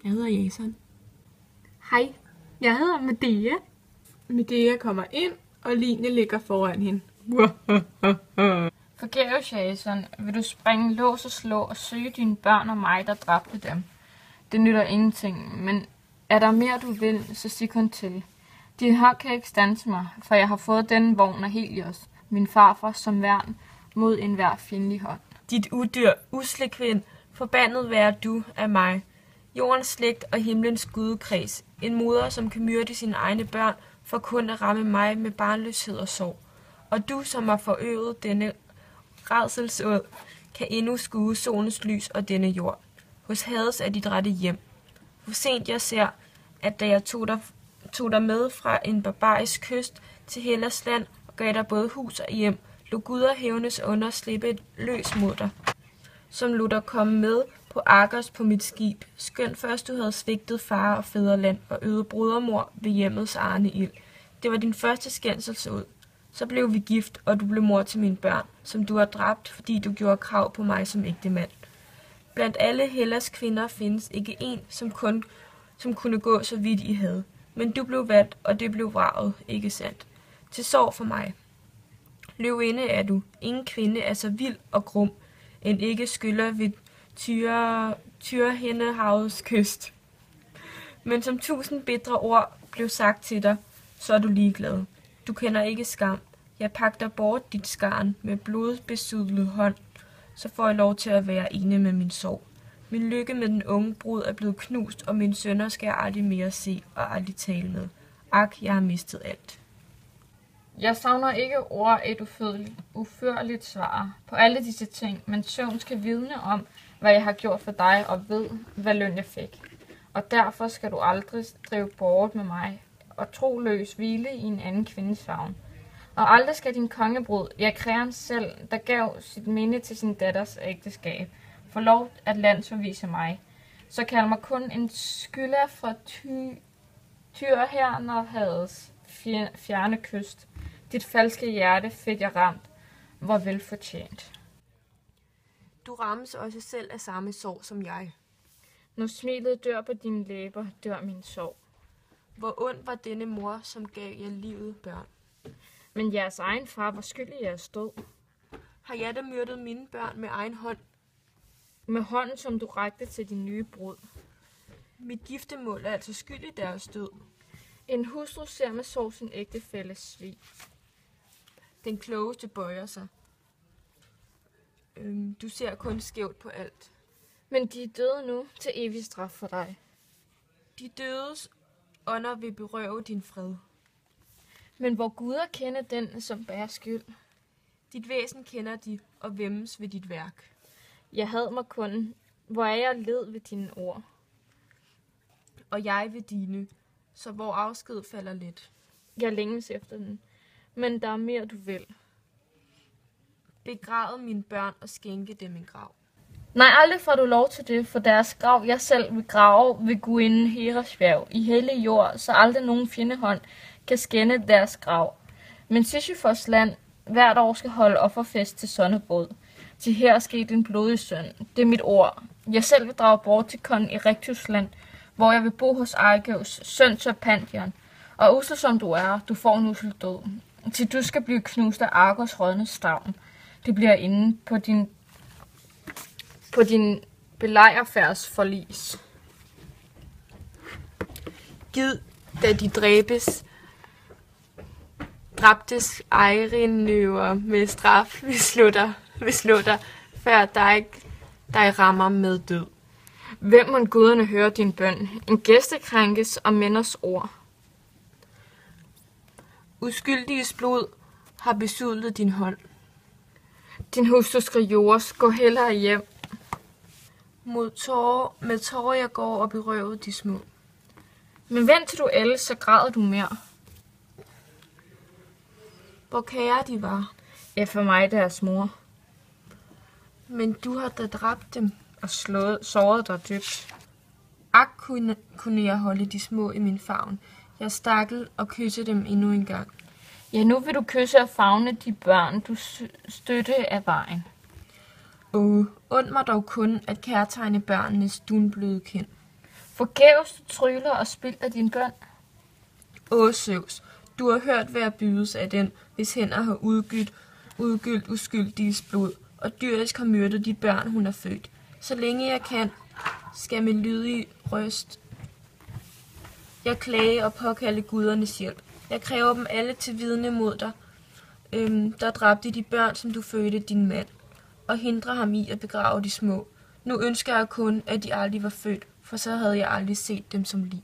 Jeg hedder Jason. Hej, jeg hedder Medea. Medea kommer ind, og Line ligger foran hende. Forgæves, Jason, vil du springe lås og slå og søge dine børn og mig, der dræbte dem. Det nytter ingenting, men er der mere du vil, så sig kun til. Din hånd kan ikke standse mig, for jeg har fået denne vogn af Helios, min farfar, som værn mod enhver fjendtlig hånd. Dit udyr, usle kvind, forbandet være du af mig. Jordens slægt og himlens gudekreds. En moder, som kan myrde sine egne børn, for kun at ramme mig med barnløshed og sorg. Og du, som har forøvet denne rædselsåd, kan endnu skue solens lys og denne jord. Hos Hades er dit rette hjem. Hvor sent jeg ser, at da jeg tog dig med fra en barbarisk kyst til Hellas land og gav dig både hus og hjem, lod guder hævnes under slippe løs mod dig, som lod dig komme med på Argos på mit skib, skønt først du havde svigtet far og fædreland og øvet brodermor ved hjemmets arne ild. Det var din første skændselsåd. Så blev vi gift, og du blev mor til mine børn, som du har dræbt, fordi du gjorde krav på mig som ægtemand. Blandt alle Hellas kvinder findes ikke en, som kunne gå så vidt I havde. Men du blev valgt, og det blev vraget, ikke sandt? Til sorg for mig. Løvinde er du. Ingen kvinde er så vild og grum, end ikke skylder ved Tyrhendehavets kyst. Men som 1000 bitre ord blev sagt til dig, så er du ligeglad. Du kender ikke skam. Jeg pagter bort dit skarn med blodbesudlet hånd, så får jeg lov til at være ene med min sorg. Min lykke med den unge brud er blevet knust, og mine sønner skal jeg aldrig mere se og aldrig tale med. Ak, jeg har mistet alt. Jeg savner ikke ord et uførligt svar på alle disse ting, men søvn skal vidne om, hvad jeg har gjort for dig, og ved, hvad løn jeg fik. Og derfor skal du aldrig drive bort med mig, og troløs hvile i en anden kvindes favn. Og aldrig skal din kongebrud, ja Kreon selv, der gav sit minde til sin datters ægteskab, få lov at landsforvise mig. Så kald mig kun en skylder fra Tyrhenderhavets fjerne kyst. Dit falske hjerte fik jeg ramt, hvor velfortjent. Du rammes også selv af samme sorg som jeg. Når smilet dør på dine læber, dør min sorg. Hvor ond var denne mor, som gav jer livet, børn. Men jeres egen far var skyld i jeres død. Har jeg da myrdet mine børn med egen hånd? Med hånden, som du rakte til din nye brud. Mit giftemål er altså skyld i deres død. En hustru ser med sorg sin ægtefælles svig. Den klogeste bøjer sig. Du ser kun skævt på alt. Men de er døde nu til evig straf for dig. De dødes ånder vil berøve din fred. Men hvor guder kender den, som bærer skyld. Dit væsen kender de, og væmmes ved dit værk. Jeg havde mig kun, hvor er jeg led ved dine ord. Og jeg ved dine, så hvor afsked falder lidt. Jeg længes efter den, men der er mere du vil. Begræde mine børn og skænke dem en grav. Nej, aldrig får du lov til det, for deres grav jeg selv vil grave ved gudinden Heras bjerg i hellig jord, så aldrig nogen fjendehånd kan skænde deres grav. Men Sisyfos land hvert år skal holde offerfest til sonnebrud. Til her skete en blodig søn. Det er mit ord. Jeg selv vil drage bort til kongen i Erectus land, hvor jeg vil bo hos Argeus, søn til Pandion. Og usel som du er, du får en usel død. Til du skal blive knust af Argos rådne stavn. Det bliver inde på din belejrfærds forlis. Gid, da de dræbtes ejrenøver med straf, vi slutter, før dig rammer med død. Hvem må guderne høre din bøn? En gæste krænkes og mænders ord. Uskyldiges blod har besudlet din hånd. Din hustru Skriores, gå hellere hjem. Med tårer jeg går og berøvet de små. Men vent til du ældes, så græder du mere. Hvor kære de var. Ja, for mig deres mor. Men du har da dræbt dem. Og såret dig dybt. Ak, kunne jeg holde de små i min favn. Jeg stakkel og kysse dem endnu en gang. Ja, nu vil du kysse og favne de børn, du støtte af vejen. Und mig dog kun at kærtegne børnenes dunbløde kind. Forgæves du tryller og spilder din bøn. Åh, Zeus, du har hørt, hvad jeg bydes af den, hvis hænder har udgyldt uskyldiges blod, og dyrisk har myrdet de børn, hun har født. Så længe jeg kan, skal med lydig røst jeg klage og påkalde gudernes hjælp. Jeg kræver dem alle til vidne mod dig, der dræbte de børn, som du fødte din mand, og hindrer ham i at begrave de små. Nu ønsker jeg kun, at de aldrig var født, for så havde jeg aldrig set dem som lig.